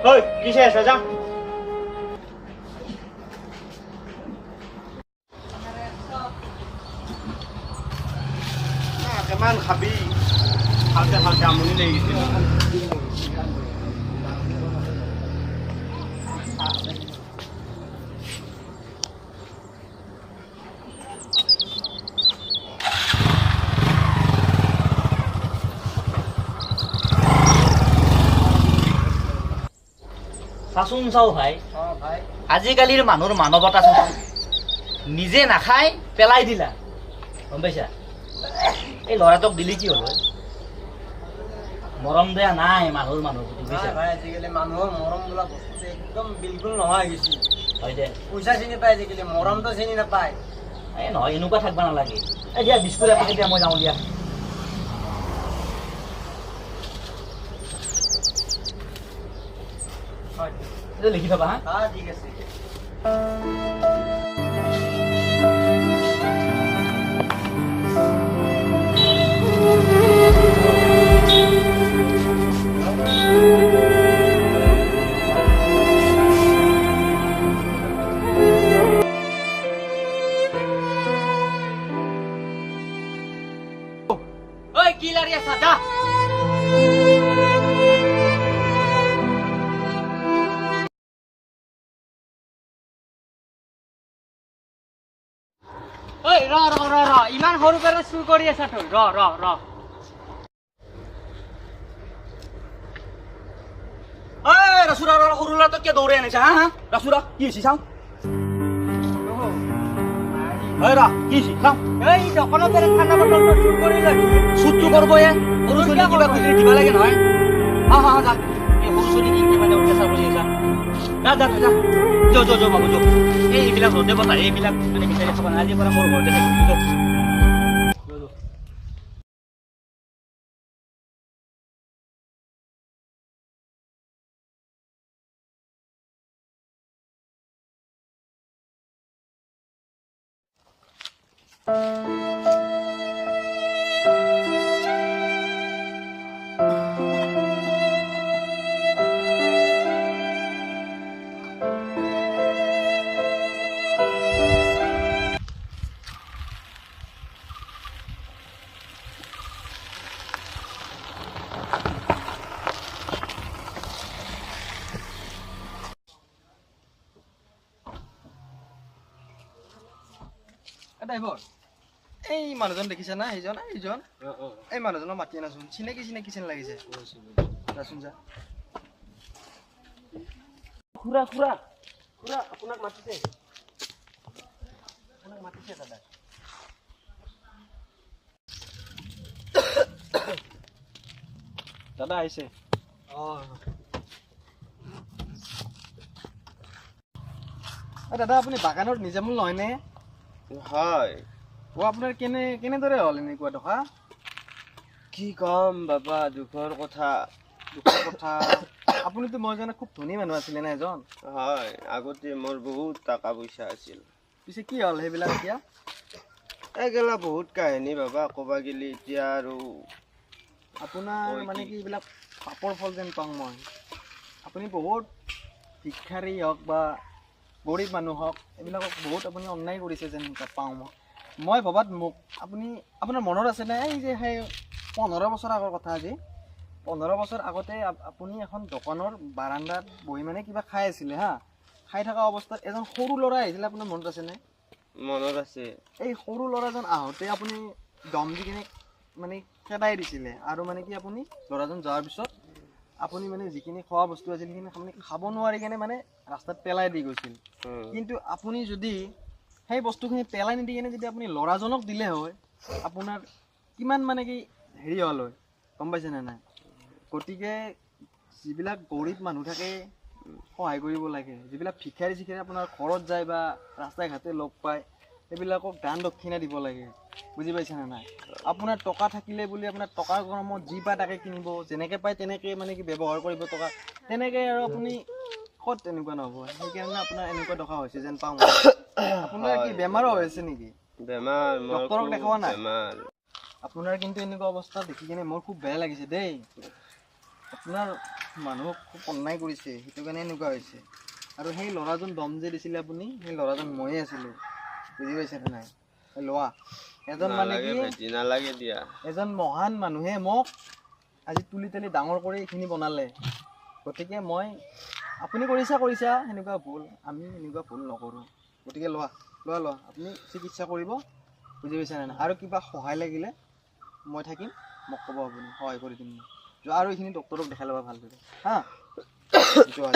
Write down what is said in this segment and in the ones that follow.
ঐ কিসে আছে যা কেমন খাবি খালতে খালতে আমনি লেগে গেছিল চাচোন চাও ভাই আজিকালিৰ মানুহৰ মানৱতা চাচোন নিজে নাখায় পেলাই দিলা গম পাইছা এই ল'ৰাটোক দিলি কি হ'ল মৰম দিয়া নাই মানুহৰ মানুহ ভাই আজিকালি মানুহৰ মৰম বোলা বস্তু একদম বিলকুল নহয় গৈছে হয় দে পইচা চিনি পায় আজিকালি মৰমটো চিনি নাপায় এই নহয় এনেকুৱা থাকিব নালাগে এই দিয়া বিস্কুট এপাকেট দিয়া মই যাওঁ দিয়া হয় লিখি থবা হা ঠিক আছে ঐ কি লাৰি আছা যা ঐ ৰ ইমান সৰু পৰা চুৰ কৰি আছা তই ৰ ঐ ৰাসুৰা সৰু ল'ৰাটোক কিয় দৌৰাই আনিছা হা ৰাসুৰা কি হৈছে চাওঁ ঐ ৰ কি হৈছে চাওঁ এই দোকানত ঠাণ্ডা বটলটো চুৰ কৰি লৈ চুৰটো কৰিব সৰু ছোৱালী কিবা খুচৰি দিব লাগে নহয় হা যা এই সৰু ছোৱালী কি মানে অত্যাচাৰ কৰি আছা যা বাবু যো এইবিলাক ৰ'দে বতাহ এইবিলাক মানে বিচাৰি খাব নাই আজিৰ পৰা মোৰ ঘৰতে থাকিব ড্ৰাইভাৰ এই মানুহজন দেখিছা না এইজন এই মানুহজনক মাতি আনাচোন চিনাকি চিন লাগিছে যাচোন যা খুৰা আপোনাক মাতিছে দাদা দাদা আহিছে দাদা আপুনি বাগানৰ নিজামূল নহয়নে হয় আপোনাৰ কেনেদৰে হ'ল এনেকুৱা দশা কি কম বাবা দুখৰ কথা আপুনিতো মই জানো খুব ধনী মানুহ আছিলে না এজন হয় আগতে মোৰ বহুত টকা পইচা আছিল পিছে কি হ'ল সেইবিলাক এতিয়া এইগেলা বহুত কাহিনী বাবা ক'বা গেলি এতিয়া আৰু আপোনাৰ মানে কি এইবিলাক পাপৰ ফল যেন পাওঁ মই আপুনি বহুত ভিক্ষাৰী হওক বা গৰীব মানুহ হওক এইবিলাকক বহুত আপুনি অন্যায় কৰিছে যেন পাওঁ মই ভবাত মোক আপোনাৰ মনত আছেনে এই যে সেই 15 বছৰ আগৰ কথা আজি 15 বছৰ আগতে আপুনি এখন দোকানৰ বাৰান্দাত বহি মানে কিবা খাই আছিলে হা খাই থকা অৱস্থাত এজন সৰু ল'ৰা আহিছিলে আপোনাৰ মনত আছেনে মনত আছে এই সৰু ল'ৰাজন আহোঁতে আপুনি দম দি কিনে মানে খেদাই দিছিলে আৰু মানে কি আপুনি ল'ৰাজন যোৱাৰ পিছত আপুনি মানে যিখিনি খোৱা বস্তু আছিল সেইখিনি আপুনি খাব নোৱাৰি কিনে মানে ৰাস্তাত পেলাই দি গৈছিল কিন্তু আপুনি যদি সেই বস্তুখিনি পেলাই নিদি কিনে যদি আপুনি ল'ৰাজনক দিলে হয় আপোনাৰ কিমান মানে কি হেৰি হ'ল হয় গম পাইছেনে নাই গতিকে যিবিলাক গৰীব মানুহ থাকে সহায় কৰিব লাগে যিবিলাক ভিক্ষাৰী আপোনাৰ ঘৰত যায় বা ৰাস্তাই ঘাটে লগ পায় সেইবিলাকক দান দক্ষিণা দিব লাগে বুজি পাইছেনে নাই আপোনাৰ টকা থাকিলে বুলি আপোনাৰ টকাৰ গৰমত যি পায় তাকে কিনিব যেনেকৈ পায় তেনেকৈ মানে কি ব্যৱহাৰ কৰিব টকা তেনেকৈ আৰু আপুনি ক'ত তেনেকুৱা নহ'ব সেইকাৰণে আপোনাৰ এনেকুৱা দশা হৈছে যেন পাওঁ আপোনাৰ কি বেমাৰো হৈছে নেকি বেমাৰ ডক্তৰক দেখাব নাই বেমাৰ আপোনাৰ কিন্তু এনেকুৱা অৱস্থা দেখি কিনে মোৰ খুব বেয়া লাগিছে দেই আপোনাৰ মানুহক খুব অন্যায় কৰিছে, সেইটো কাৰণে এনেকুৱা হৈছে। আৰু সেই ল'ৰাজন দম যে দিছিলে আপুনি, সেই ল'ৰাজন ময়ে আছিলোঁ, বুজি পাইছেনে নাই? লোৱা এজন মানে কি নালাগে দিয়া, এজন মহান মানুহে মোক আজি তুলি তুলি ডাঙৰ কৰি এইখিনি বনালে। গতিকে মই আপুনি কৰিছা সেনেকুৱা ভুল, আমি এনেকুৱা ভুল নকৰোঁ। গতিকে লোৱা আপুনি চিকিৎসা কৰিব, বুজি পাইছেনে নাই? আৰু কিবা সহায় লাগিলে মই থাকিম, মোক ক'ব, আপুনি সহায় কৰি দিম। যোৱা আৰু এইখিনি ডক্তৰক দেখাই ল'বা ভালদৰে, হা? যোৱা।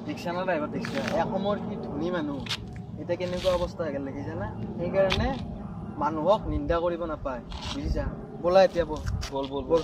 দেখিছা না ড্ৰাইভাৰ, দেখিছা এসময়ৰ কি ধনী মানুহ, এতিয়া কেনেকুৱা অৱস্থা হৈ গ'ল দেখিছা না? সেইকাৰণে মানুহক নিন্দা কৰিব নাপায়, বুজিছা? ব'লা এতিয়া বল।